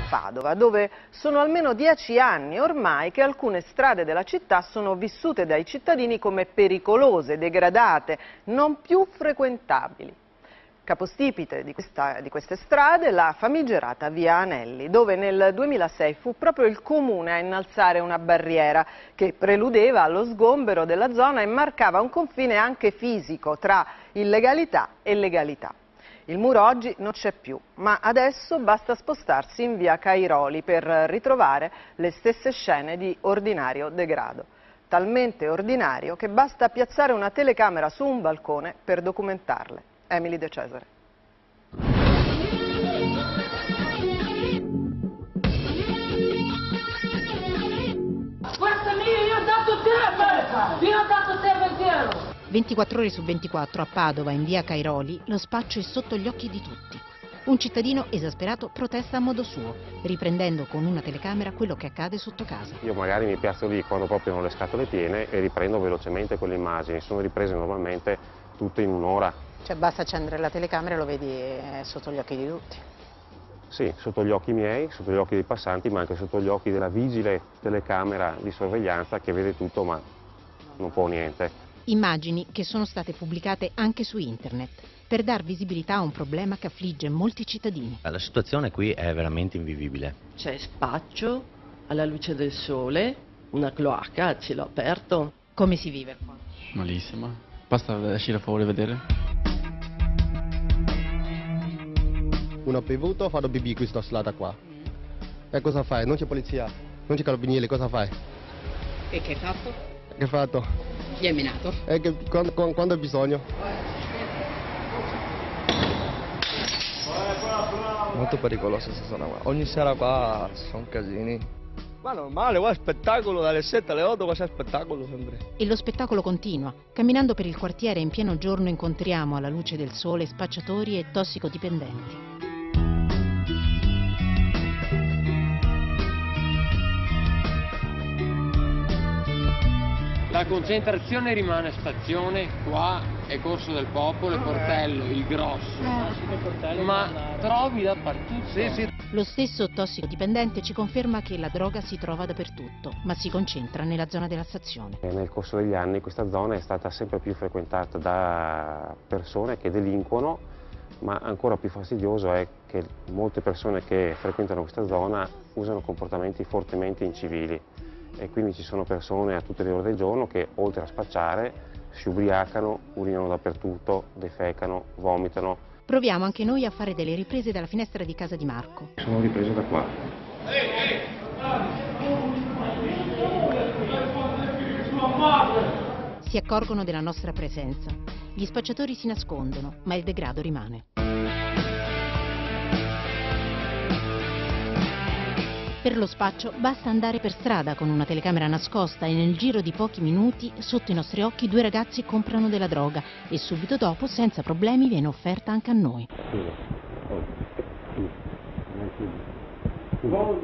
Padova, dove sono almeno 10 anni ormai che alcune strade della città sono vissute dai cittadini come pericolose, degradate, non più frequentabili. Capostipite di queste strade la famigerata via Anelli, dove nel 2006 fu proprio il comune a innalzare una barriera che preludeva allo sgombero della zona e marcava un confine anche fisico tra illegalità e legalità. Il muro oggi non c'è più, ma adesso basta spostarsi in via Cairoli per ritrovare le stesse scene di ordinario degrado. Talmente ordinario che basta piazzare una telecamera su un balcone per documentarle. Emily De Cesare. Questa mia, io ho dato tempo! Io ho dato tempo intero! 24 ore su 24 a Padova, in via Cairoli, lo spaccio è sotto gli occhi di tutti. Un cittadino esasperato protesta a modo suo, riprendendo con una telecamera quello che accade sotto casa. Io magari mi piazzo lì quando proprio ho le scatole piene e riprendo velocemente quelle immagini. Sono riprese normalmente tutte in un'ora. Cioè basta accendere la telecamera e lo vedi sotto gli occhi di tutti. Sì, sotto gli occhi miei, sotto gli occhi dei passanti, ma anche sotto gli occhi della vigile telecamera di sorveglianza che vede tutto ma non può niente. Immagini che sono state pubblicate anche su internet per dar visibilità a un problema che affligge molti cittadini. La situazione qui è veramente invivibile. C'è spaccio alla luce del sole, una cloaca a cielo aperto. Come si vive qua? Malissimo. Basta uscire fuori e vedere. Uno ha bevuto, ha fatto pipì questa strada qua. E cosa fai? Non c'è polizia, non c'è carabinieri, cosa fai? E che hai fatto? Che hai fatto? Chi hai menato? Quando hai bisogno. Molto pericolosa questa zona qua. Ogni sera qua sono casini. Ma normale, qua è spettacolo, dalle 7 alle 8 qua c'è spettacolo sempre. E lo spettacolo continua. Camminando per il quartiere in pieno giorno incontriamo alla luce del sole spacciatori e tossicodipendenti. La concentrazione rimane stazione, qua è Corso del Popolo, Portello, il Grosso, ma trovi dappertutto. Sì. Lo stesso tossicodipendente ci conferma che la droga si trova dappertutto, ma si concentra nella zona della stazione. Nel corso degli anni questa zona è stata sempre più frequentata da persone che delinquono, ma ancora più fastidioso è che molte persone che frequentano questa zona usano comportamenti fortemente incivili. E quindi ci sono persone a tutte le ore del giorno che oltre a spacciare si ubriacano, urinano dappertutto, defecano, vomitano. Proviamo anche noi a fare delle riprese dalla finestra di casa di Marco. Sono ripreso da qua. Si accorgono della nostra presenza. Gli spacciatori si nascondono, ma il degrado rimane. Per lo spaccio basta andare per strada con una telecamera nascosta e nel giro di pochi minuti, sotto i nostri occhi, 2 ragazzi comprano della droga e subito dopo, senza problemi, viene offerta anche a noi. Buono,